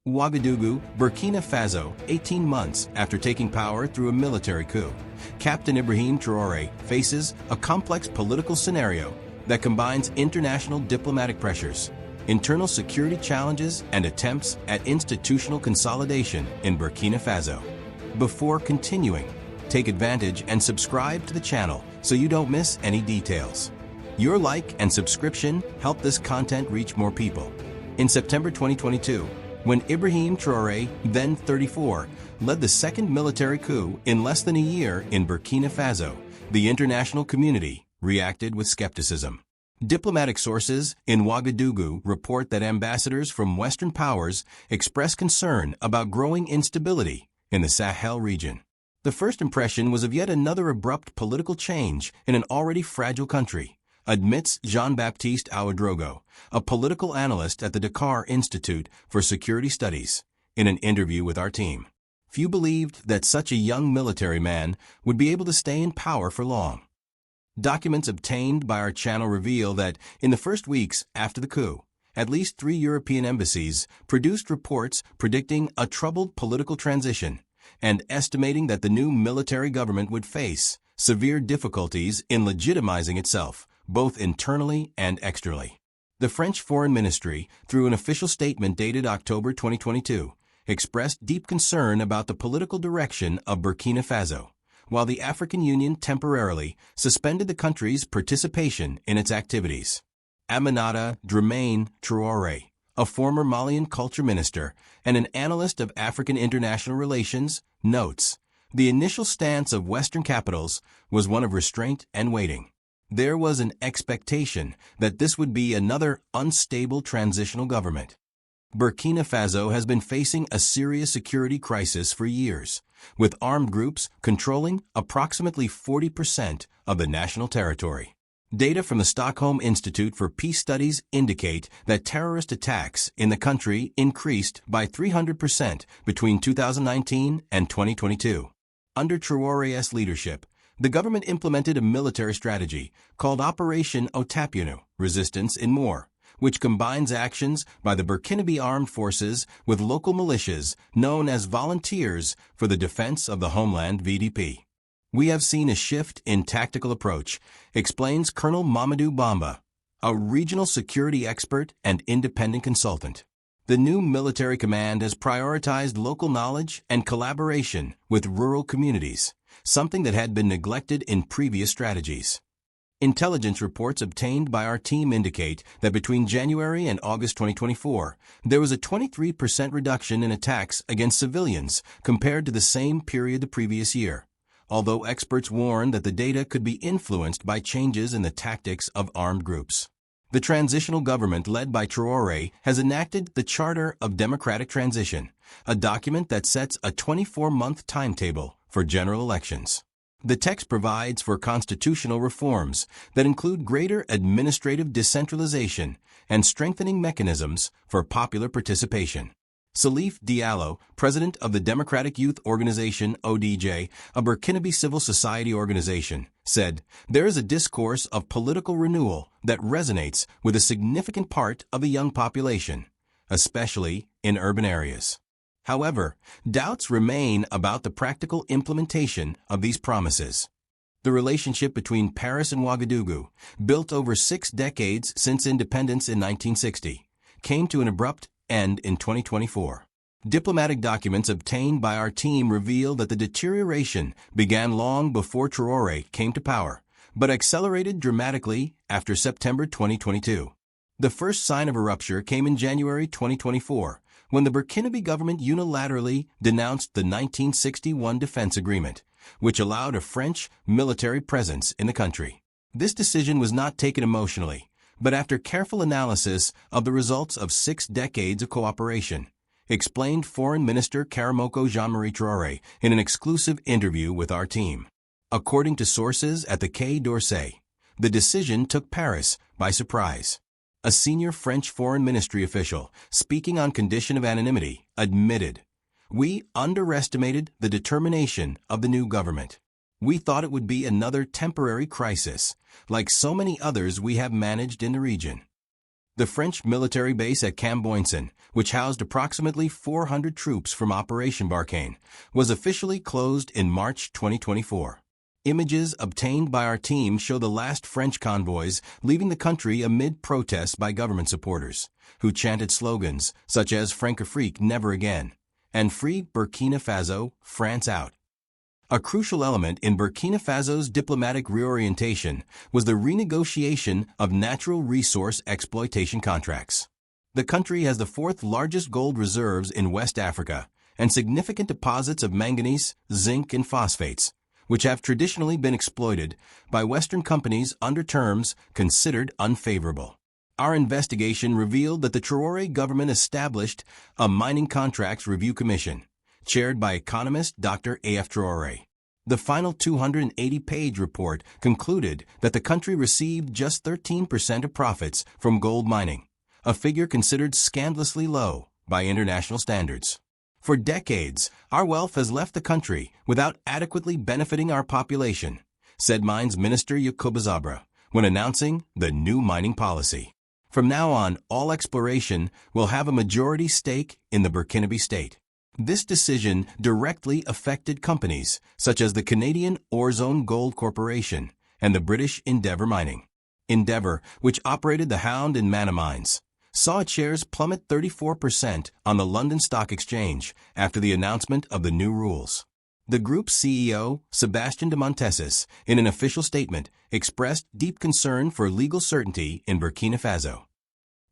Ouagadougou, Burkina Faso, 18 months after taking power through a military coup. Captain Ibrahim Traoré faces a complex political scenario that combines international diplomatic pressures, internal security challenges, and attempts at institutional consolidation in Burkina Faso. Before continuing, take advantage and subscribe to the channel so you don't miss any details. Your like and subscription help this content reach more people. In September 2022, when Ibrahim Traoré, then 34, led the second military coup in less than a year in Burkina Faso, the international community reacted with skepticism. Diplomatic sources in Ouagadougou report that ambassadors from Western powers expressed concern about growing instability in the Sahel region. The first impression was of yet another abrupt political change in an already fragile country, admits Jean-Baptiste Ouedraogo, a political analyst at the Dakar Institute for Security Studies, in an interview with our team. Few believed that such a young military man would be able to stay in power for long. Documents obtained by our channel reveal that in the first weeks after the coup, at least 3 European embassies produced reports predicting a troubled political transition and estimating that the new military government would face severe difficulties in legitimizing itself, both internally and externally. The French Foreign Ministry, through an official statement dated October 2022, expressed deep concern about the political direction of Burkina Faso, while the African Union temporarily suspended the country's participation in its activities. Aminata Dramane Traoré, a former Malian culture minister and an analyst of African international relations, notes, the initial stance of Western capitals was one of restraint and waiting. There was an expectation that this would be another unstable transitional government. Burkina Faso has been facing a serious security crisis for years, with armed groups controlling approximately 40% of the national territory. Data from the Stockholm Institute for Peace Studies indicate that terrorist attacks in the country increased by 300% between 2019 and 2022. Under Traoré's leadership, the government implemented a military strategy called Operation Otapiano, Resistance in More, which combines actions by the Burkinabe armed forces with local militias known as Volunteers for the Defense of the Homeland VDP. We have seen a shift in tactical approach, explains Colonel Mamadou Bamba, a regional security expert and independent consultant. The new military command has prioritized local knowledge and collaboration with rural communities, something that had been neglected in previous strategies. Intelligence reports obtained by our team indicate that between January and August 2024, there was a 23% reduction in attacks against civilians compared to the same period the previous year, although experts warn that the data could be influenced by changes in the tactics of armed groups. The transitional government led by Traoré has enacted the Charter of Democratic Transition, a document that sets a 24-month timetable for general elections. The text provides for constitutional reforms that include greater administrative decentralization and strengthening mechanisms for popular participation. Salif Diallo, president of the Democratic Youth Organization ODJ, a Burkinabe civil society organization, said, "There is a discourse of political renewal that resonates with a significant part of the young population, especially in urban areas." However, doubts remain about the practical implementation of these promises. The relationship between Paris and Ouagadougou, built over 6 decades since independence in 1960, came to an abrupt end in 2024. Diplomatic documents obtained by our team reveal that the deterioration began long before Traoré came to power, but accelerated dramatically after September 2022. The first sign of a rupture came in January 2024, when the Burkinabe government unilaterally denounced the 1961 defense agreement, which allowed a French military presence in the country. This decision was not taken emotionally, but after careful analysis of the results of 6 decades of cooperation, explained Foreign Minister Karamoko Jean-Marie Traoré in an exclusive interview with our team. According to sources at the Quai d'Orsay, the decision took Paris by surprise. A senior French Foreign Ministry official, speaking on condition of anonymity, admitted, "We underestimated the determination of the new government. We thought it would be another temporary crisis, like so many others we have managed in the region." The French military base at Camboinson, which housed approximately 400 troops from Operation Barkhane, was officially closed in March 2024. Images obtained by our team show the last French convoys leaving the country amid protests by government supporters, who chanted slogans such as Francafrique never again and Free Burkina Faso, France out. A crucial element in Burkina Faso's diplomatic reorientation was the renegotiation of natural resource exploitation contracts. The country has the fourth largest gold reserves in West Africa and significant deposits of manganese, zinc, and phosphates, which have traditionally been exploited by Western companies under terms considered unfavorable. Our investigation revealed that the Traoré government established a Mining Contracts Review Commission, chaired by economist Dr. A.F. Traoré. The final 280-page report concluded that the country received just 13% of profits from gold mining, a figure considered scandalously low by international standards. For decades, our wealth has left the country without adequately benefiting our population, said Mines Minister Yakuba Zabra when announcing the new mining policy. From now on, all exploration will have a majority stake in the Burkinabe state. This decision directly affected companies such as the Canadian Orezone Gold Corporation and the British Endeavour Mining. Endeavour, which operated the Hound and Mana mines, saw its shares plummet 34% on the London Stock Exchange after the announcement of the new rules. The group's CEO, Sebastian de Montessus, in an official statement, expressed deep concern for legal certainty in Burkina Faso.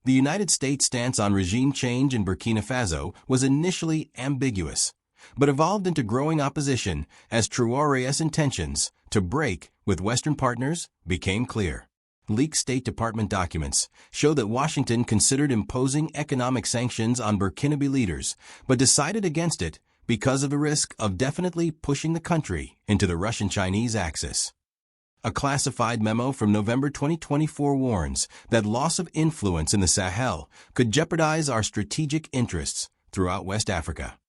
The United States' stance on regime change in Burkina Faso was initially ambiguous, but evolved into growing opposition as Traoré's intentions to break with Western partners became clear. Leaked State Department documents show that Washington considered imposing economic sanctions on Burkinabe leaders, but decided against it because of the risk of definitely pushing the country into the Russian-Chinese axis. A classified memo from November 2024 warns that loss of influence in the Sahel could jeopardize our strategic interests throughout West Africa.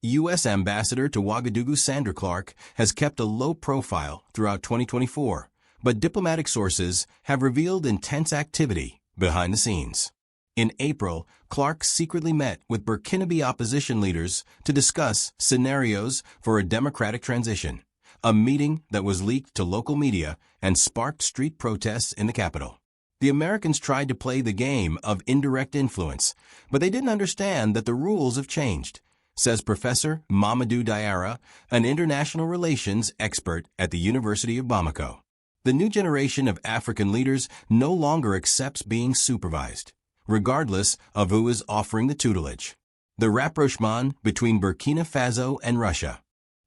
U.S. Ambassador to Ouagadougou Sandra Clark has kept a low profile throughout 2024, but diplomatic sources have revealed intense activity behind the scenes. In April, Clark secretly met with Burkinabe opposition leaders to discuss scenarios for a democratic transition, a meeting that was leaked to local media and sparked street protests in the capital. The Americans tried to play the game of indirect influence, but they didn't understand that the rules have changed, says Professor Mamadou Diarra, an international relations expert at the University of Bamako. The new generation of African leaders no longer accepts being supervised, regardless of who is offering the tutelage. The rapprochement between Burkina Faso and Russia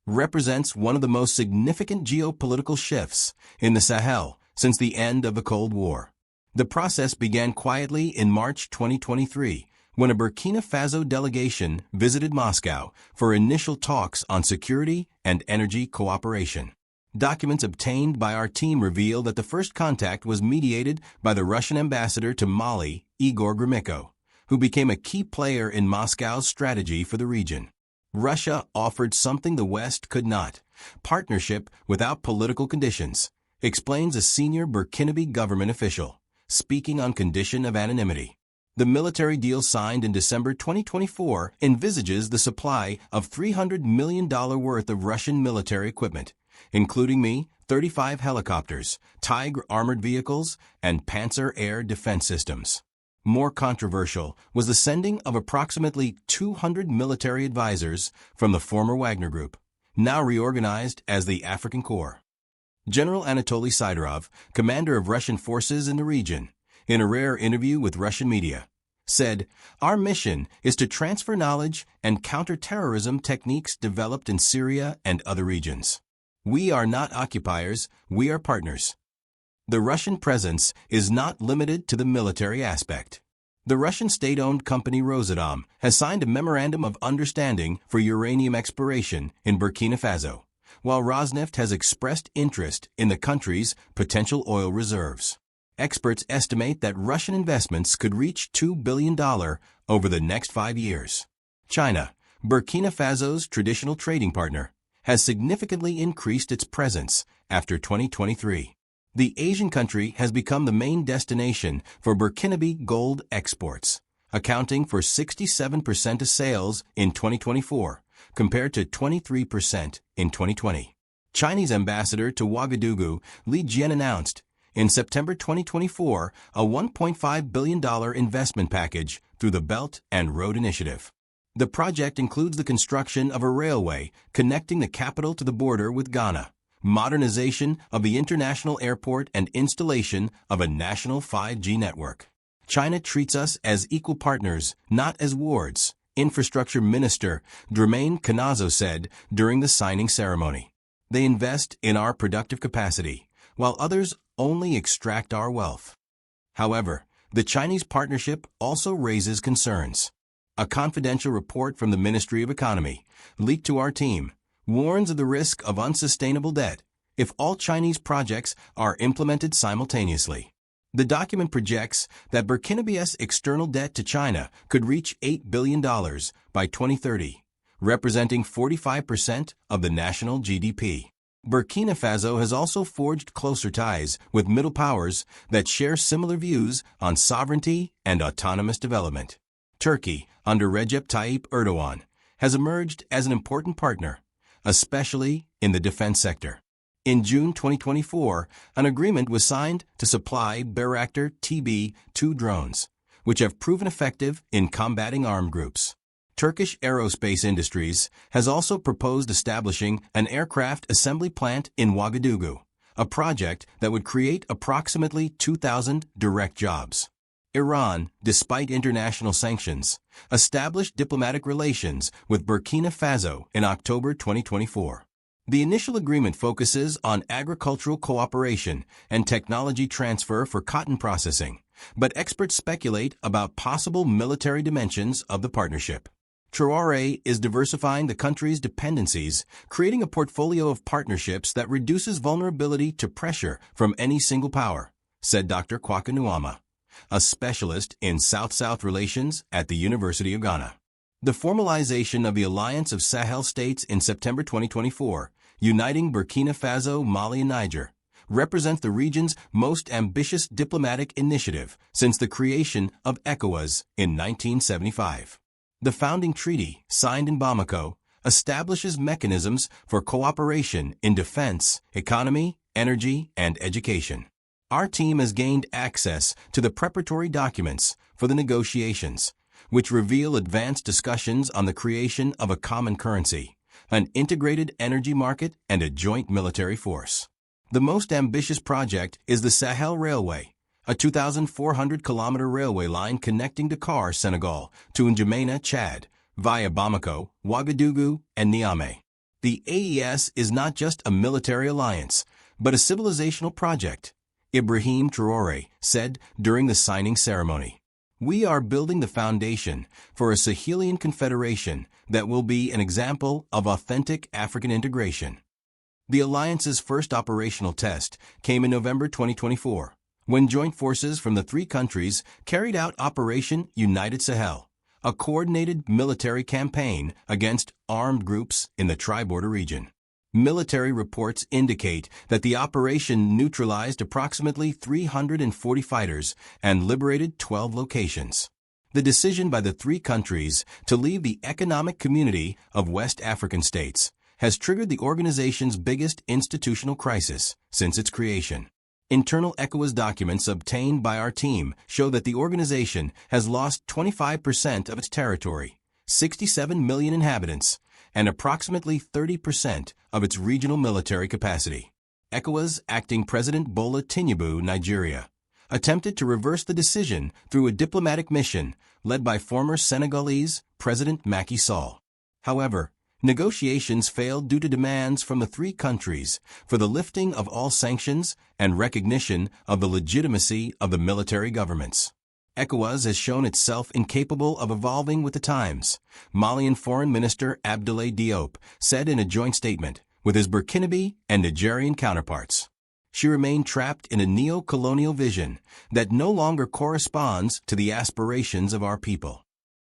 represents one of the most significant geopolitical shifts in the Sahel since the end of the Cold War. The process began quietly in March 2023 when a Burkina Faso delegation visited Moscow for initial talks on security and energy cooperation. Documents obtained by our team reveal that the first contact was mediated by the Russian ambassador to Mali, Igor Gromyko, who became a key player in Moscow's strategy for the region. Russia offered something the West could not: partnership without political conditions, explains a senior Burkinabe government official, speaking on condition of anonymity. The military deal signed in December 2024 envisages the supply of $300 million worth of Russian military equipment, including Mi-35 helicopters, Tigre armored vehicles, and Panzer air defense systems. More controversial was the sending of approximately 200 military advisors from the former Wagner Group, now reorganized as the African Corps. General Anatoly Sidorov, commander of Russian forces in the region, in a rare interview with Russian media, said, "Our mission is to transfer knowledge and counter-terrorism techniques developed in Syria and other regions. We are not occupiers, we are partners." The Russian presence is not limited to the military aspect. The Russian state-owned company Rosatom has signed a memorandum of understanding for uranium exploration in Burkina Faso, while Rosneft has expressed interest in the country's potential oil reserves. Experts estimate that Russian investments could reach $2 billion over the next 5 years. China, Burkina Faso's traditional trading partner, has significantly increased its presence after 2023. The Asian country has become the main destination for Burkinabe gold exports, accounting for 67% of sales in 2024, compared to 23% in 2020. Chinese ambassador to Ouagadougou, Li Jian, announced in September 2024 a $1.5 billion investment package through the Belt and Road Initiative. The project includes the construction of a railway connecting the capital to the border with Ghana, modernization of the international airport, and installation of a national 5G network. China treats us as equal partners, not as wards, Infrastructure Minister Dramane Canazo said during the signing ceremony. They invest in our productive capacity, while others only extract our wealth. However, the Chinese partnership also raises concerns. A confidential report from the Ministry of Economy, leaked to our team, warns of the risk of unsustainable debt if all Chinese projects are implemented simultaneously. The document projects that Burkinabe's external debt to China could reach $8 billion by 2030, representing 45% of the national GDP. Burkina Faso has also forged closer ties with middle powers that share similar views on sovereignty and autonomous development. Turkey, under Recep Tayyip Erdogan, has emerged as an important partner, especially in the defense sector. In June 2024, an agreement was signed to supply Bayraktar TB2 drones, which have proven effective in combating armed groups. Turkish Aerospace Industries has also proposed establishing an aircraft assembly plant in Ouagadougou, a project that would create approximately 2,000 direct jobs. Iran, despite international sanctions, established diplomatic relations with Burkina Faso in October 2024. The initial agreement focuses on agricultural cooperation and technology transfer for cotton processing, but experts speculate about possible military dimensions of the partnership. Traoré is diversifying the country's dependencies, creating a portfolio of partnerships that reduces vulnerability to pressure from any single power, said Dr. Kwaka Nuama, a specialist in South-South relations at the University of Ghana. The formalization of the Alliance of Sahel States in September 2024, uniting Burkina Faso, Mali, and Niger, represents the region's most ambitious diplomatic initiative since the creation of ECOWAS in 1975. The founding treaty, signed in Bamako, establishes mechanisms for cooperation in defense, economy, energy, and education. Our team has gained access to the preparatory documents for the negotiations, which reveal advanced discussions on the creation of a common currency, an integrated energy market, and a joint military force. The most ambitious project is the Sahel Railway, a 2,400-kilometer railway line connecting Dakar, Senegal, to N'Djamena, Chad, via Bamako, Ouagadougou, and Niamey. The AES is not just a military alliance, but a civilizational project, Ibrahim Traoré said during the signing ceremony. We are building the foundation for a Sahelian confederation that will be an example of authentic African integration. The alliance's first operational test came in November 2024, when joint forces from the three countries carried out Operation United Sahel, a coordinated military campaign against armed groups in the tri-border region. Military reports indicate that the operation neutralized approximately 340 fighters and liberated 12 locations. The decision by the three countries to leave the Economic Community of West African States has triggered the organization's biggest institutional crisis since its creation. Internal ECOWAS documents obtained by our team show that the organization has lost 25% of its territory, 67 million inhabitants, and approximately 30% of its regional military capacity. ECOWAS acting President Bola Tinubu, Nigeria, attempted to reverse the decision through a diplomatic mission led by former Senegalese President Macky Sall. However, negotiations failed due to demands from the three countries for the lifting of all sanctions and recognition of the legitimacy of the military governments. ECOWAS has shown itself incapable of evolving with the times, Malian Foreign Minister Abdoulaye Diop said in a joint statement with his Burkinabe and Nigerian counterparts. She remained trapped in a neo-colonial vision that no longer corresponds to the aspirations of our people.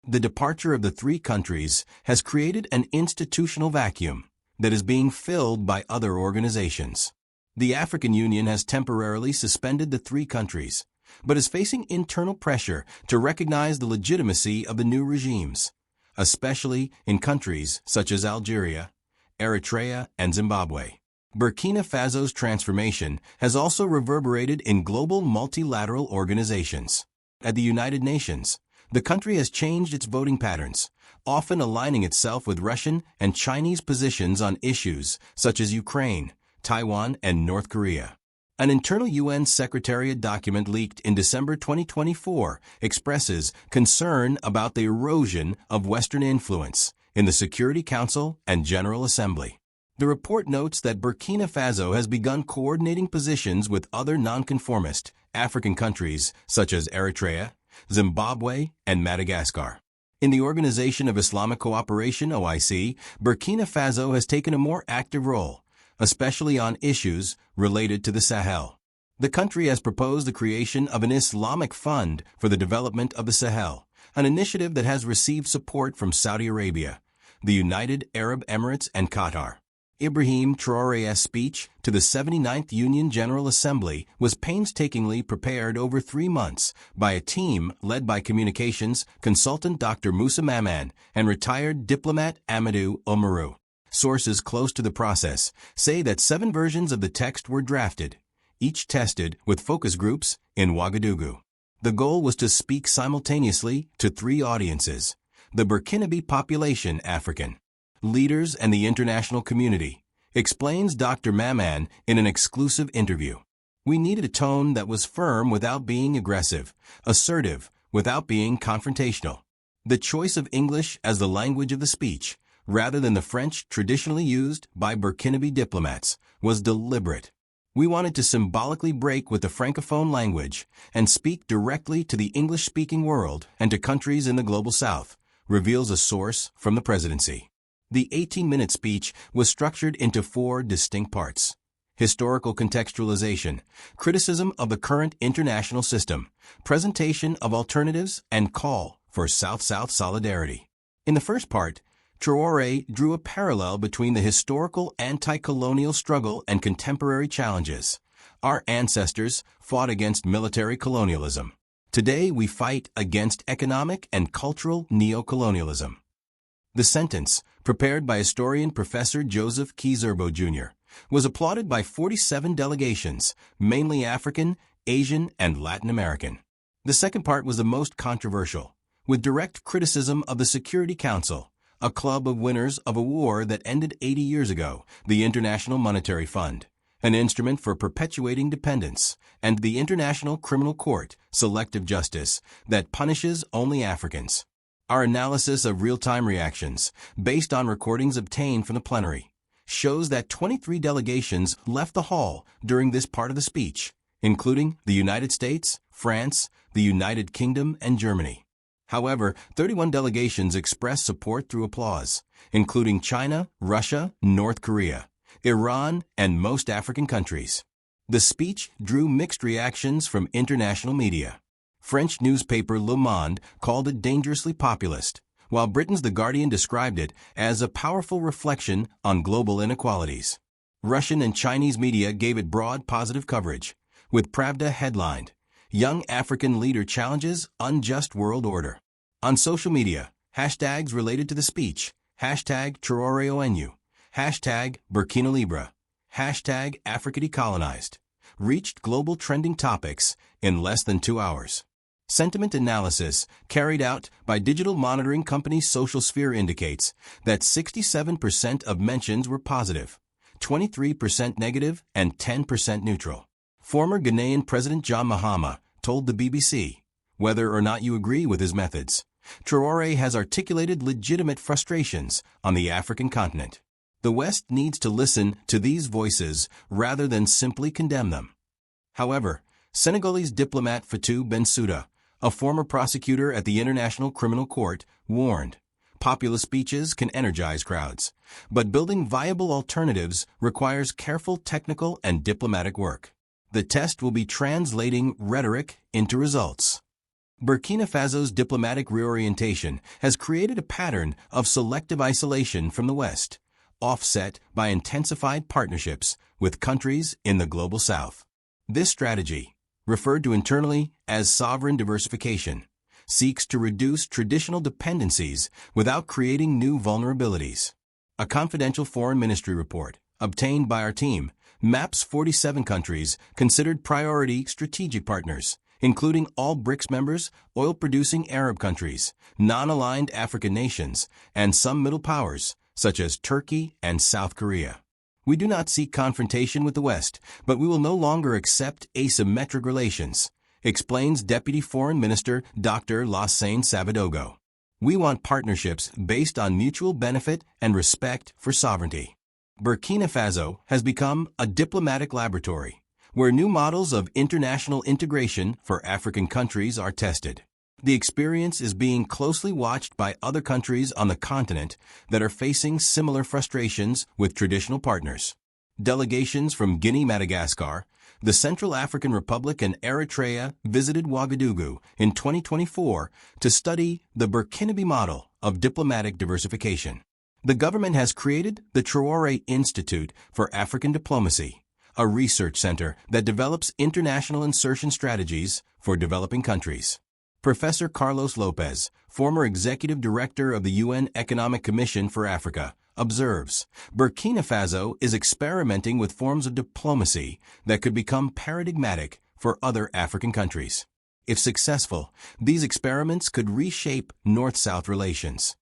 The departure of the three countries has created an institutional vacuum that is being filled by other organizations. The African Union has temporarily suspended the three countries, but is facing internal pressure to recognize the legitimacy of the new regimes, especially in countries such as Algeria, Eritrea, and Zimbabwe. Burkina Faso's transformation has also reverberated in global multilateral organizations. At the United Nations, the country has changed its voting patterns, often aligning itself with Russian and Chinese positions on issues such as Ukraine, Taiwan, and North Korea. An internal UN Secretariat document leaked in December 2024 expresses concern about the erosion of Western influence in the Security Council and General Assembly. The report notes that Burkina Faso has begun coordinating positions with other nonconformist African countries such as Eritrea, Zimbabwe, and Madagascar. In the Organization of Islamic Cooperation (OIC), Burkina Faso has taken a more active role, especially on issues related to the Sahel. The country has proposed the creation of an Islamic Fund for the Development of the Sahel, an initiative that has received support from Saudi Arabia, the United Arab Emirates, and Qatar. Ibrahim Traoré's speech to the 79th Union General Assembly was painstakingly prepared over 3 months by a team led by communications consultant Dr. Moussa Maman and retired diplomat Amadou Oumarou. Sources close to the process say that 7 versions of the text were drafted, each tested with focus groups in Ouagadougou. The goal was to speak simultaneously to 3 audiences: the Burkinabe population, African leaders, and the international community, explains Dr. Maman in an exclusive interview. We needed a tone that was firm without being aggressive, assertive without being confrontational. The choice of English as the language of the speech, rather than the French traditionally used by Burkinabe diplomats, was deliberate. We wanted to symbolically break with the Francophone language and speak directly to the English-speaking world and to countries in the Global South, reveals a source from the presidency. The 18-minute speech was structured into 4 distinct parts: historical contextualization, criticism of the current international system, presentation of alternatives, and call for South-South solidarity. In the first part, Traoré drew a parallel between the historical anti-colonial struggle and contemporary challenges. Our ancestors fought against military colonialism. Today we fight against economic and cultural neo-colonialism. The sentence, prepared by historian Professor Joseph Kizerbo Jr., was applauded by 47 delegations, mainly African, Asian, and Latin American. The second part was the most controversial, with direct criticism of the Security Council, a club of winners of a war that ended 80 years ago, the International Monetary Fund, an instrument for perpetuating dependence, and the International Criminal Court, selective justice, that punishes only Africans. Our analysis of real-time reactions, based on recordings obtained from the plenary, shows that 23 delegations left the hall during this part of the speech, including the United States, France, the United Kingdom, and Germany. However, 31 delegations expressed support through applause, including China, Russia, North Korea, Iran, and most African countries. The speech drew mixed reactions from international media. French newspaper Le Monde called it dangerously populist, while Britain's The Guardian described it as a powerful reflection on global inequalities. Russian and Chinese media gave it broad positive coverage, with Pravda headlined, "Young African Leader Challenges Unjust World Order." On social media, hashtags related to the speech, hashtag Traoré ONU, hashtag Burkina Libre, hashtag Africa Decolonized, reached global trending topics in less than 2 hours. Sentiment analysis carried out by digital monitoring company Social Sphere indicates that 67% of mentions were positive, 23% negative, and 10% neutral. Former Ghanaian President John Mahama told the BBC, "Whether or not you agree with his methods, Traoré has articulated legitimate frustrations on the African continent. The West needs to listen to these voices rather than simply condemn them." However, Senegalese diplomat Fatou Bensouda, a former prosecutor at the International Criminal Court, warned, "Populist speeches can energize crowds, but building viable alternatives requires careful technical and diplomatic work. The test will be translating rhetoric into results." Burkina Faso's diplomatic reorientation has created a pattern of selective isolation from the West, offset by intensified partnerships with countries in the global south. This strategy, referred to internally as sovereign diversification, seeks to reduce traditional dependencies without creating new vulnerabilities. A confidential foreign ministry report, obtained by our team, maps 47 countries considered priority strategic partners, including all BRICS members, oil-producing Arab countries, non-aligned African nations, and some middle powers, such as Turkey and South Korea. We do not seek confrontation with the West, but we will no longer accept asymmetric relations, explains Deputy Foreign Minister Dr. Lassane Savadogo. We want partnerships based on mutual benefit and respect for sovereignty. Burkina Faso has become a diplomatic laboratory, where new models of international integration for African countries are tested. The experience is being closely watched by other countries on the continent that are facing similar frustrations with traditional partners. Delegations from Guinea, Madagascar, the Central African Republic, and Eritrea visited Ouagadougou in 2024 to study the Burkinabe model of diplomatic diversification. The government has created the Traoré Institute for African Diplomacy, a research center that develops international insertion strategies for developing countries. Professor Carlos Lopez, former executive director of the UN Economic Commission for Africa, observes, Burkina Faso is experimenting with forms of diplomacy that could become paradigmatic for other African countries. If successful, these experiments could reshape North-South relations.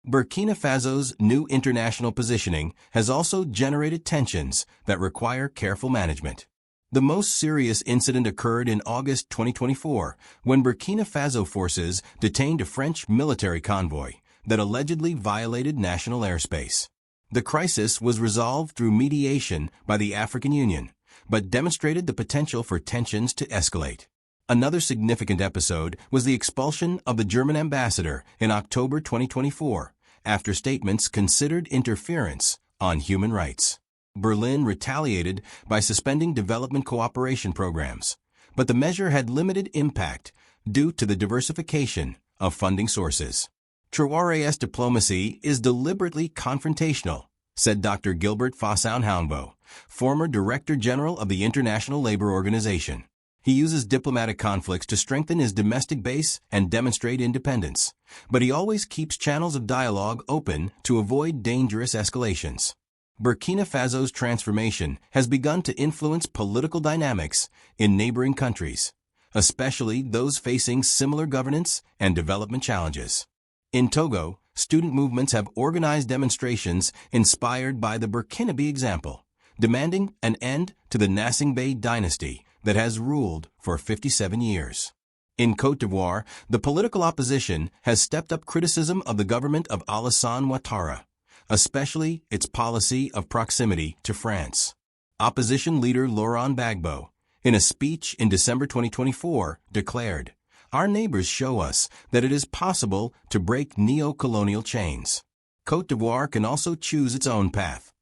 Burkina Faso's new international positioning has also generated tensions that require careful management. The most serious incident occurred in August 2024 when Burkina Faso forces detained a French military convoy that allegedly violated national airspace. The crisis was resolved through mediation by the African Union, but demonstrated the potential for tensions to escalate. Another significant episode was the expulsion of the German ambassador in October 2024 after statements considered interference on human rights. Berlin retaliated by suspending development cooperation programs, but the measure had limited impact due to the diversification of funding sources. Traoré's diplomacy is deliberately confrontational, said Dr. Gilbert Fassoun-Hounbo, former Director General of the International Labor Organization. He uses diplomatic conflicts to strengthen his domestic base and demonstrate independence, but he always keeps channels of dialogue open to avoid dangerous escalations. Burkina Faso's transformation has begun to influence political dynamics in neighboring countries, especially those facing similar governance and development challenges. In Togo, student movements have organized demonstrations inspired by the Burkinabe example, demanding an end to the Nassingbe dynasty that has ruled for 57 years. In Côte d'Ivoire, the political opposition has stepped up criticism of the government of Alassane Ouattara, especially its policy of proximity to France. Opposition leader Laurent Gbagbo, in a speech in December 2024, declared, "Our neighbors show us that it is possible to break neo-colonial chains. Côte d'Ivoire can also choose its own path."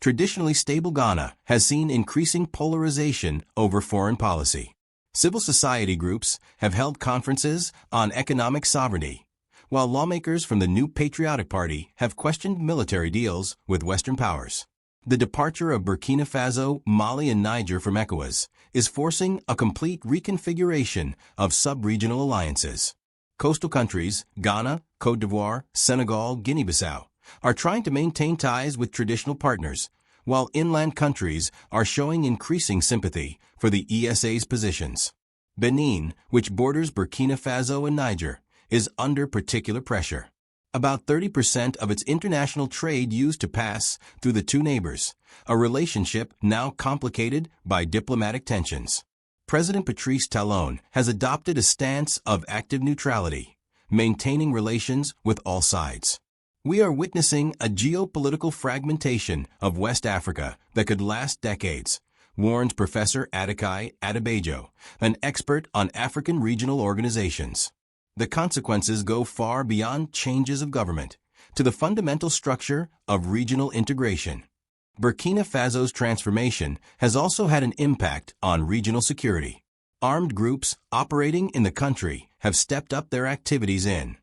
Traditionally stable Ghana has seen increasing polarization over foreign policy. Civil society groups have held conferences on economic sovereignty, while lawmakers from the New Patriotic Party have questioned military deals with Western powers. The departure of Burkina Faso, Mali, and Niger from ECOWAS is forcing a complete reconfiguration of sub-regional alliances. Coastal countries, Ghana, Côte d'Ivoire, Senegal, Guinea-Bissau, are trying to maintain ties with traditional partners, while inland countries are showing increasing sympathy for the ESA's positions. Benin, which borders Burkina Faso and Niger, is under particular pressure. About 30% of its international trade used to pass through the two neighbors, a relationship now complicated by diplomatic tensions. President Patrice Talon has adopted a stance of active neutrality, maintaining relations with all sides. We are witnessing a geopolitical fragmentation of West Africa that could last decades, warns Professor Adekai Adebayo, an expert on African regional organizations. The consequences go far beyond changes of government to the fundamental structure of regional integration. Burkina Faso's transformation has also had an impact on regional security. Armed groups operating in the country have stepped up their activities in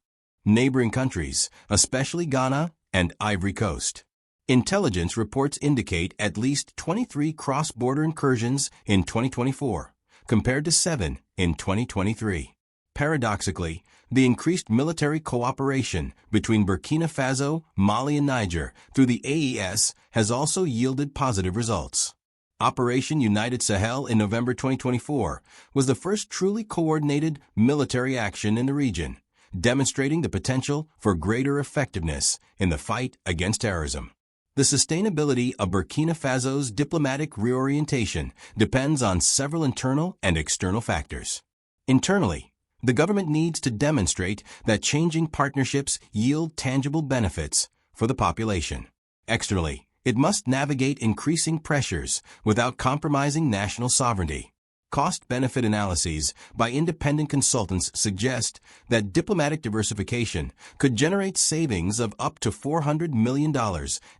neighboring countries, especially Ghana and Ivory Coast. Intelligence reports indicate at least 23 cross-border incursions in 2024, compared to 7 in 2023. Paradoxically, the increased military cooperation between Burkina Faso, Mali, and Niger through the AES has also yielded positive results. Operation United Sahel in November 2024 was the first truly coordinated military action in the region, demonstrating the potential for greater effectiveness in the fight against terrorism. The sustainability of Burkina Faso's diplomatic reorientation depends on several internal and external factors. Internally, the government needs to demonstrate that changing partnerships yield tangible benefits for the population. Externally, it must navigate increasing pressures without compromising national sovereignty. Cost-benefit analyses by independent consultants suggest that diplomatic diversification could generate savings of up to $400 million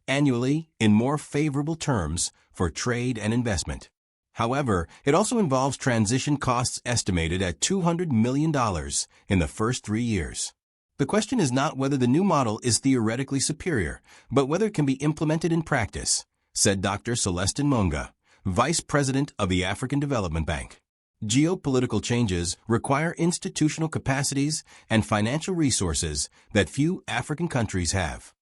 annually in more favorable terms for trade and investment. However, it also involves transition costs estimated at $200 million in the first 3 years. The question is not whether the new model is theoretically superior, but whether it can be implemented in practice, said Dr. Celestin Monga, Vice President of the African Development Bank. Geopolitical changes require institutional capacities and financial resources that few African countries have.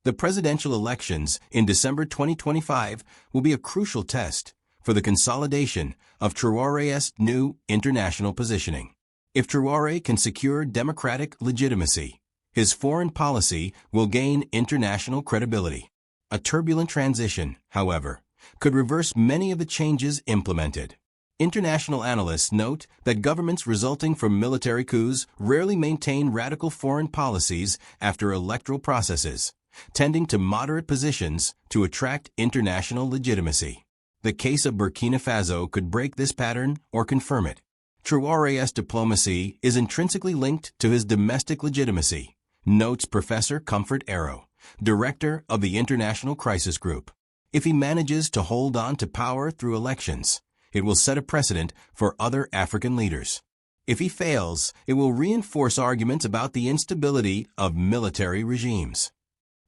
The presidential elections in December 2025 will be a crucial test for the consolidation of Traoré's new international positioning. If Traoré can secure democratic legitimacy, his foreign policy will gain international credibility. A turbulent transition, however, could reverse many of the changes implemented. International analysts note that governments resulting from military coups rarely maintain radical foreign policies after electoral processes, tending to moderate positions to attract international legitimacy. The case of Burkina Faso could break this pattern or confirm it. Traoré's diplomacy is intrinsically linked to his domestic legitimacy, notes Professor Comfort Arrow, director of the International Crisis Group. If he manages to hold on to power through elections, it will set a precedent for other African leaders. If he fails, it will reinforce arguments about the instability of military regimes.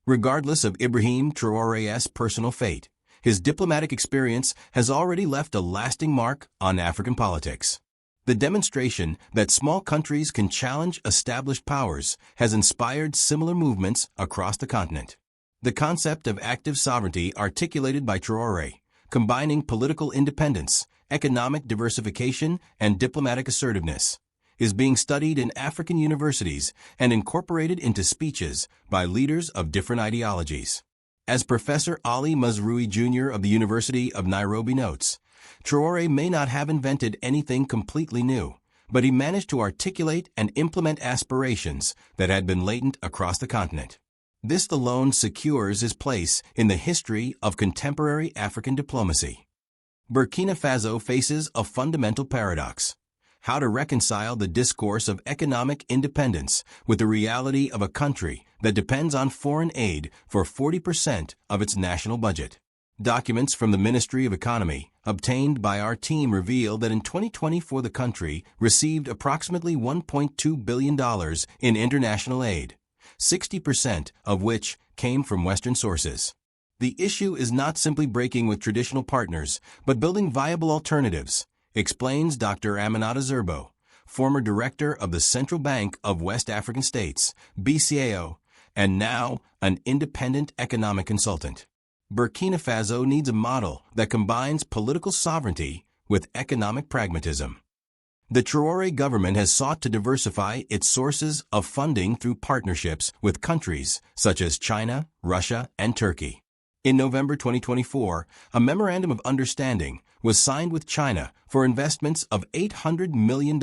Regardless of Ibrahim Traoré's personal fate, his diplomatic experience has already left a lasting mark on African politics. The demonstration that small countries can challenge established powers has inspired similar movements across the continent. The concept of active sovereignty articulated by Traoré, combining political independence, economic diversification, and diplomatic assertiveness, is being studied in African universities and incorporated into speeches by leaders of different ideologies. As Professor Ali Mazrui Jr. of the University of Nairobi notes, Traoré may not have invented anything completely new, but he managed to articulate and implement aspirations that had been latent across the continent. This alone secures his place in the history of contemporary African diplomacy. Burkina Faso faces a fundamental paradox: how to reconcile the discourse of economic independence with the reality of a country that depends on foreign aid for 40% of its national budget. Documents from the Ministry of Economy obtained by our team reveal that in 2024 the country received approximately $1.2 billion in international aid, 60% of which came from Western sources. The issue is not simply breaking with traditional partners, but building viable alternatives, explains Dr. Aminata Zerbo, former director of the Central Bank of West African States, BCAO, and now an independent economic consultant. Burkina Faso needs a model that combines political sovereignty with economic pragmatism. The Traoré government has sought to diversify its sources of funding through partnerships with countries such as China, Russia, and Turkey. In November 2024, a memorandum of understanding was signed with China for investments of $800 million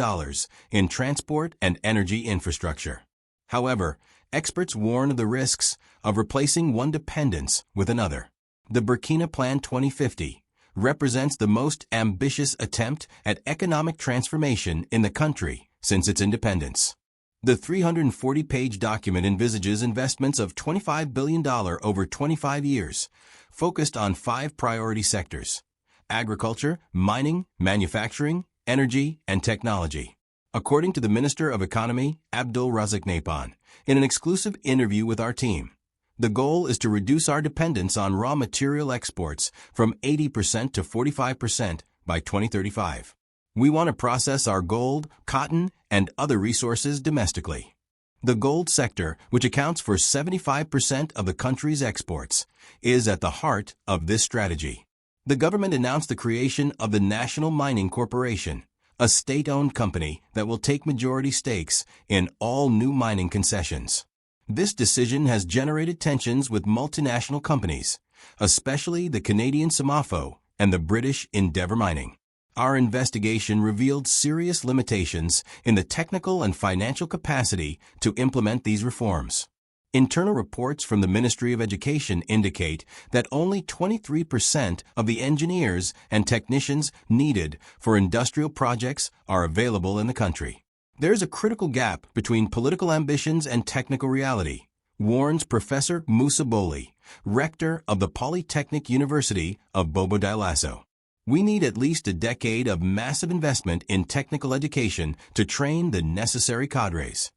in transport and energy infrastructure. However, experts warn of the risks of replacing one dependence with another. The Burkina Plan 2050 represents the most ambitious attempt at economic transformation in the country since its independence. The 340-page document envisages investments of $25 billion over 25 years, focused on 5 priority sectors: agriculture, mining, manufacturing, energy, and technology. According to the Minister of Economy, Abdul Razak Napan, in an exclusive interview with our team, The goal is to reduce our dependence on raw material exports from 80% to 45% by 2035. We want to process our gold, cotton, and other resources domestically. The gold sector, which accounts for 75% of the country's exports, is at the heart of this strategy. The government announced the creation of the National Mining Corporation, a state-owned company that will take majority stakes in all new mining concessions. This decision has generated tensions with multinational companies, especially the Canadian Samafo and the British Endeavour Mining. Our investigation revealed serious limitations in the technical and financial capacity to implement these reforms. Internal reports from the Ministry of Education indicate that only 23% of the engineers and technicians needed for industrial projects are available in the country. There is a critical gap between political ambitions and technical reality, warns Professor Moussa Boli, rector of the Polytechnic University of Bobo Dioulasso. We need at least a decade of massive investment in technical education to train the necessary cadres.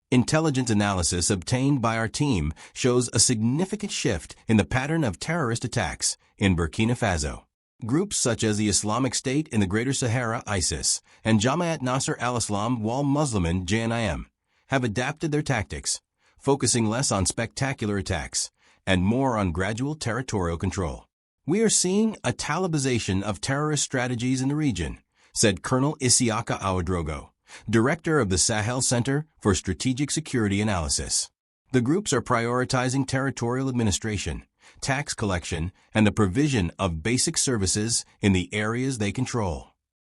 Intelligence analysis obtained by our team shows a significant shift in the pattern of terrorist attacks in Burkina Faso. Groups such as the Islamic State in the Greater Sahara (ISIS) and Jamaat Nasr al-Islam wal Muslimin (JNIM) have adapted their tactics, focusing less on spectacular attacks and more on gradual territorial control. We are seeing a Talibization of terrorist strategies in the region, said Colonel Isiaka Ouedraogo, director of the Sahel Center for Strategic Security Analysis. The groups are prioritizing territorial administration, tax collection, and the provision of basic services in the areas they control.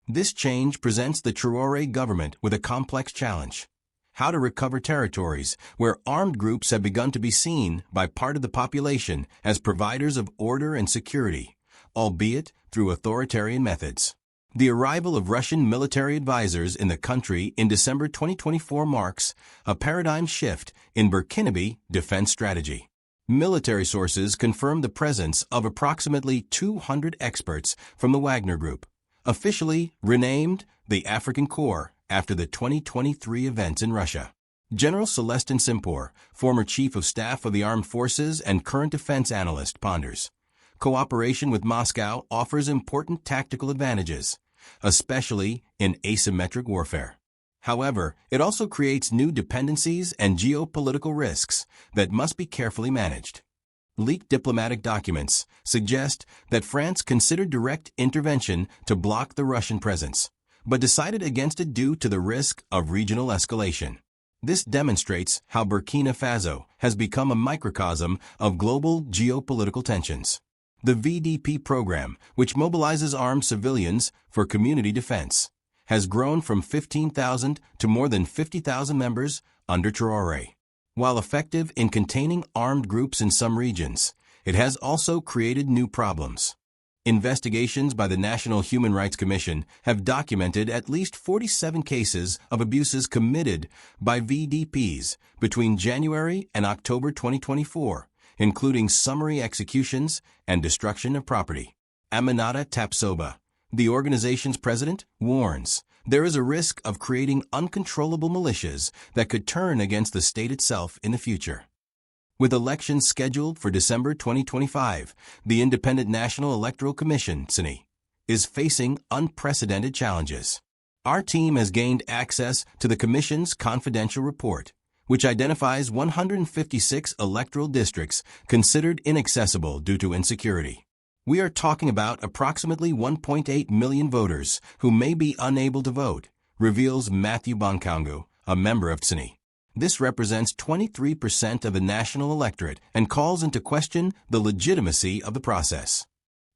This change presents the Traoré government with a complex challenge: how to recover territories where armed groups have begun to be seen by part of the population as providers of order and security, albeit through authoritarian methods. The arrival of Russian military advisors in the country in December 2024 marks a paradigm shift in Burkinabe defense strategy. Military sources confirm the presence of approximately 200 experts from the Wagner Group, officially renamed the African Corps after the 2023 events in Russia. General Celestin Simpour, former Chief of Staff of the Armed Forces and current defense analyst, ponders: cooperation with Moscow offers important tactical advantages, especially in asymmetric warfare. However, it also creates new dependencies and geopolitical risks that must be carefully managed. Leaked diplomatic documents suggest that France considered direct intervention to block the Russian presence, but decided against it due to the risk of regional escalation. This demonstrates how Burkina Faso has become a microcosm of global geopolitical tensions. The VDP program, which mobilizes armed civilians for community defense, has grown from 15,000 to more than 50,000 members under Traoré. While effective in containing armed groups in some regions, it has also created new problems. Investigations by the National Human Rights Commission have documented at least 47 cases of abuses committed by VDPs between January and October 2024, including summary executions and destruction of property. Aminata Tapsoba, the organization's president, warns there is a risk of creating uncontrollable militias that could turn against the state itself in the future. With elections scheduled for December 2025, the Independent National Electoral Commission (CNI) is facing unprecedented challenges. Our team has gained access to the Commission's confidential report, which identifies 156 electoral districts considered inaccessible due to insecurity. We are talking about approximately 1.8 million voters who may be unable to vote, reveals Matthew Bonkangu, a member of CNI. This represents 23% of the national electorate and calls into question the legitimacy of the process.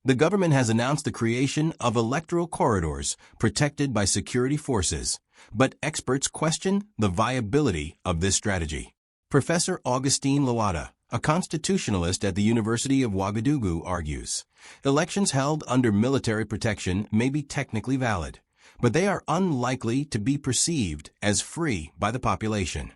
The government has announced the creation of electoral corridors protected by security forces, but experts question the viability of this strategy. Professor Augustine Lawada, a constitutionalist at the University of Ouagadougou, argues, elections held under military protection may be technically valid, but they are unlikely to be perceived as free by the population.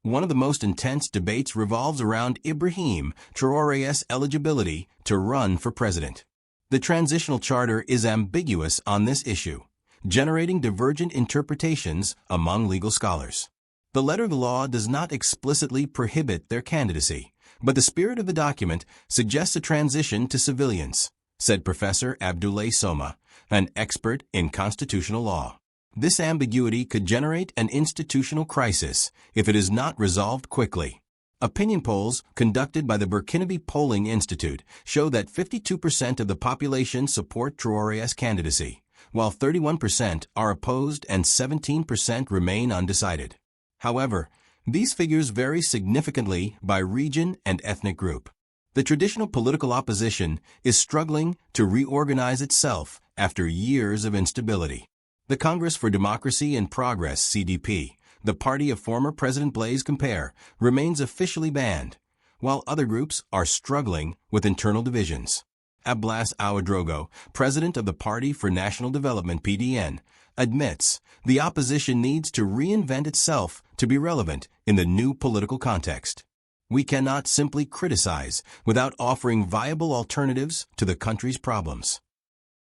One of the most intense debates revolves around Ibrahim Traoré's eligibility to run for president. The transitional charter is ambiguous on this issue, generating divergent interpretations among legal scholars. The letter of the law does not explicitly prohibit their candidacy, But the spirit of the document suggests a transition to civilians, said Professor Abdoulaye Soma, an expert in constitutional law. This ambiguity could generate an institutional crisis if it is not resolved quickly. Opinion polls conducted by the Burkinabe Polling Institute show that 52% of the population support Traoré's candidacy, while 31% are opposed and 17% remain undecided. However, these figures vary significantly by region and ethnic group. The traditional political opposition is struggling to reorganize itself after years of instability. The Congress for Democracy and Progress (CDP), the party of former President Blaise Compaoré, remains officially banned, while other groups are struggling with internal divisions. Ablass Ouedraogo, president of the Party for National Development (PDN), admits the opposition needs to reinvent itself to be relevant in the new political context. We cannot simply criticize without offering viable alternatives to the country's problems.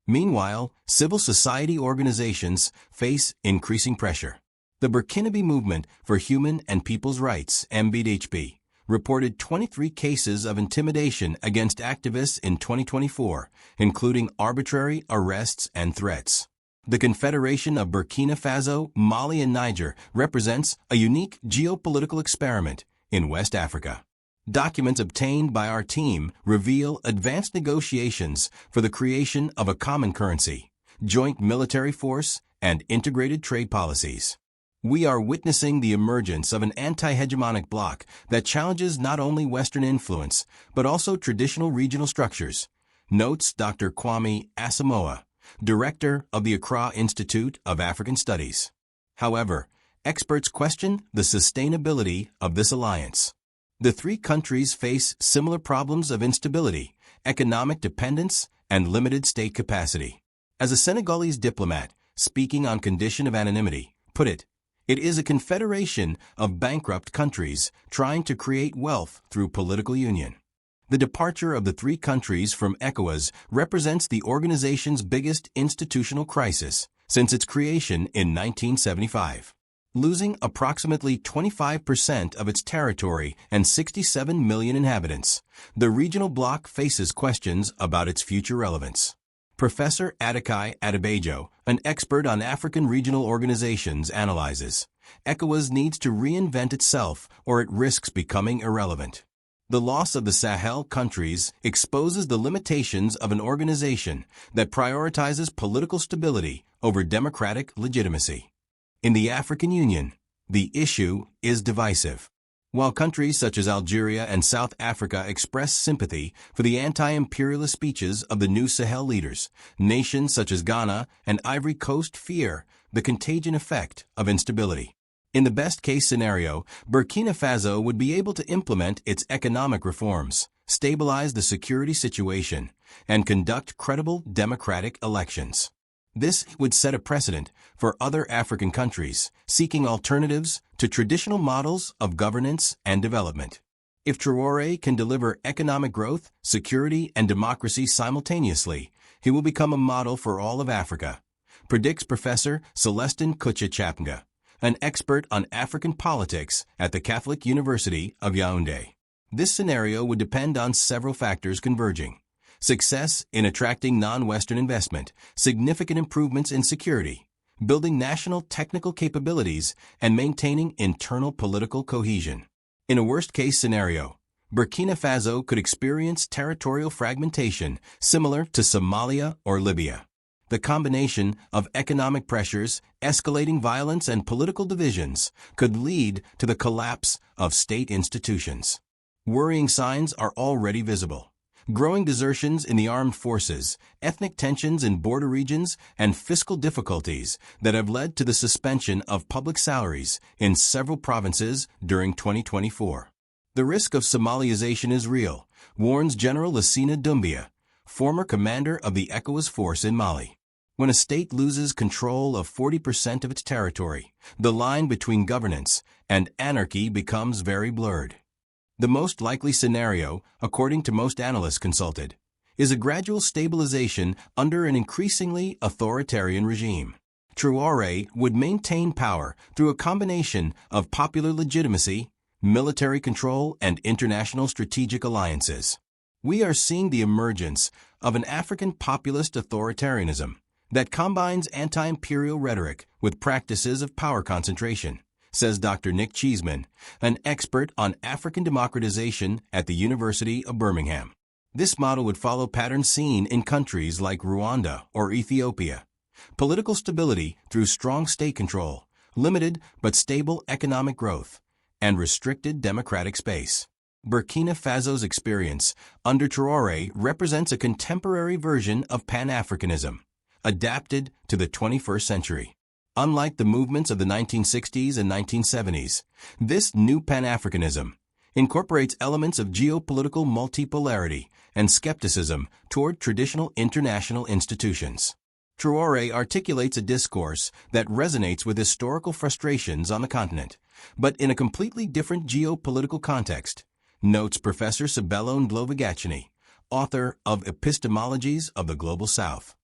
Meanwhile, civil society organizations face increasing pressure. The Burkinabe Movement for Human and People's Rights (MBDHP) reported 23 cases of intimidation against activists in 2024, including arbitrary arrests and threats. The Confederation of Burkina Faso, Mali, and Niger represents a unique geopolitical experiment in West Africa. Documents obtained by our team reveal advanced negotiations for the creation of a common currency, joint military force, and integrated trade policies. We are witnessing the emergence of an anti-hegemonic bloc that challenges not only Western influence, but also traditional regional structures, notes Dr. Kwame Asamoah, director of the Accra Institute of African Studies. However, experts question the sustainability of this alliance. The three countries face similar problems of instability, economic dependence, and limited state capacity. As a Senegalese diplomat, speaking on condition of anonymity, put it, it is a confederation of bankrupt countries trying to create wealth through political union. The departure of the three countries from ECOWAS represents the organization's biggest institutional crisis since its creation in 1975. Losing approximately 25% of its territory and 67 million inhabitants, the regional bloc faces questions about its future relevance. Professor Adekai Adebayo, an expert on African regional organizations, analyzes, ECOWAS needs to reinvent itself or it risks becoming irrelevant. The loss of the Sahel countries exposes the limitations of an organization that prioritizes political stability over democratic legitimacy. In the African Union, the issue is divisive. While countries such as Algeria and South Africa express sympathy for the anti-imperialist speeches of the new Sahel leaders, nations such as Ghana and Ivory Coast fear the contagion effect of instability. In the best-case scenario, Burkina Faso would be able to implement its economic reforms, stabilize the security situation, and conduct credible democratic elections. This would set a precedent for other African countries seeking alternatives to traditional models of governance and development. If Traoré can deliver economic growth, security, and democracy simultaneously, he will become a model for all of Africa, predicts Professor Celestin Kucha-Chapnga, an expert on African politics at the Catholic University of Yaoundé. This scenario would depend on several factors converging: success in attracting non-Western investment, significant improvements in security, building national technical capabilities, and maintaining internal political cohesion. In a worst-case scenario, Burkina Faso could experience territorial fragmentation similar to Somalia or Libya. The combination of economic pressures, escalating violence, and political divisions could lead to the collapse of state institutions. Worrying signs are already visible: growing desertions in the armed forces, ethnic tensions in border regions, and fiscal difficulties that have led to the suspension of public salaries in several provinces during 2024. The risk of Somaliization is real, warns General Lassina Doumbia, former commander of the ECOWAS force in Mali. When a state loses control of 40% of its territory, the line between governance and anarchy becomes very blurred. The most likely scenario, according to most analysts consulted, is a gradual stabilization under an increasingly authoritarian regime. Traoré would maintain power through a combination of popular legitimacy, military control, and international strategic alliances. We are seeing the emergence of an African populist authoritarianism that combines anti-imperial rhetoric with practices of power concentration, says Dr. Nick Cheeseman, an expert on African democratization at the University of Birmingham. This model would follow patterns seen in countries like Rwanda or Ethiopia. Political stability through strong state control, limited but stable economic growth, and restricted democratic space. Burkina Faso's experience under Traoré represents a contemporary version of Pan-Africanism, adapted to the 21st century. Unlike the movements of the 1960s and 1970s, this new Pan-Africanism incorporates elements of geopolitical multipolarity and skepticism toward traditional international institutions. Traoré articulates a discourse that resonates with historical frustrations on the continent, but in a completely different geopolitical context, notes Professor Sibelo Ndlovagachini, author of Epistemologies of the Global South.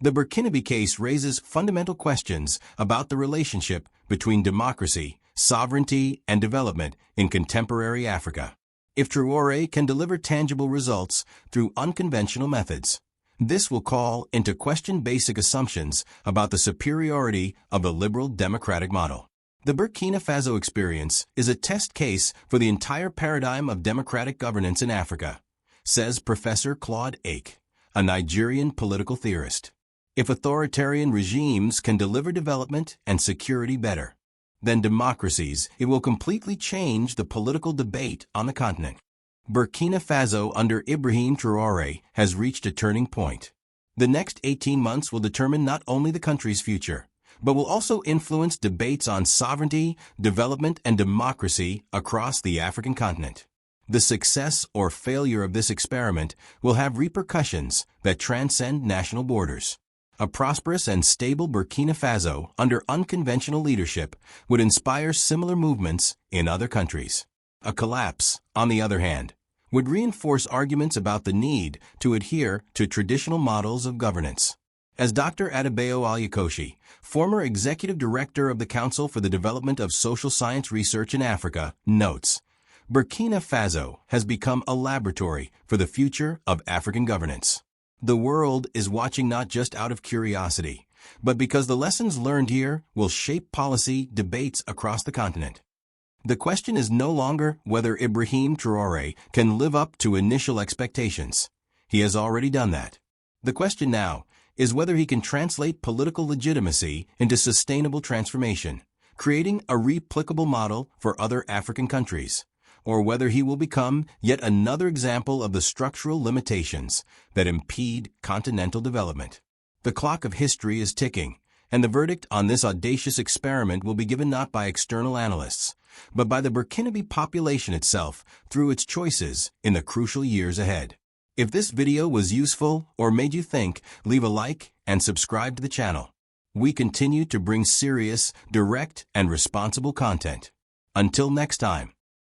The Burkinabe case raises fundamental questions about the relationship between democracy, sovereignty, and development in contemporary Africa. If Traoré can deliver tangible results through unconventional methods, this will call into question basic assumptions about the superiority of the liberal democratic model. The Burkina Faso experience is a test case for the entire paradigm of democratic governance in Africa, says Professor Claude Ake, a Nigerian political theorist. If authoritarian regimes can deliver development and security better than democracies, it will completely change the political debate on the continent. Burkina Faso under Ibrahim Traoré has reached a turning point. The next 18 months will determine not only the country's future, but will also influence debates on sovereignty, development, and democracy across the African continent. The success or failure of this experiment will have repercussions that transcend national borders. A prosperous and stable Burkina Faso under unconventional leadership would inspire similar movements in other countries. A collapse, on the other hand, would reinforce arguments about the need to adhere to traditional models of governance. As Dr. Adebayo Alyakoshi, former executive director of the Council for the Development of Social Science Research in Africa, notes, Burkina Faso has become a laboratory for the future of African governance. The world is watching not just out of curiosity, but because the lessons learned here will shape policy debates across the continent. The question is no longer whether Ibrahim Traoré can live up to initial expectations. He has already done that. The question now is whether he can translate political legitimacy into sustainable transformation, creating a replicable model for other African countries, or whether he will become yet another example of the structural limitations that impede continental development. The clock of history is ticking, and the verdict on this audacious experiment will be given not by external analysts, but by the Burkinabe population itself through its choices in the crucial years ahead. If this video was useful or made you think, leave a like and subscribe to the channel. We continue to bring serious, direct, and responsible content. Until next time.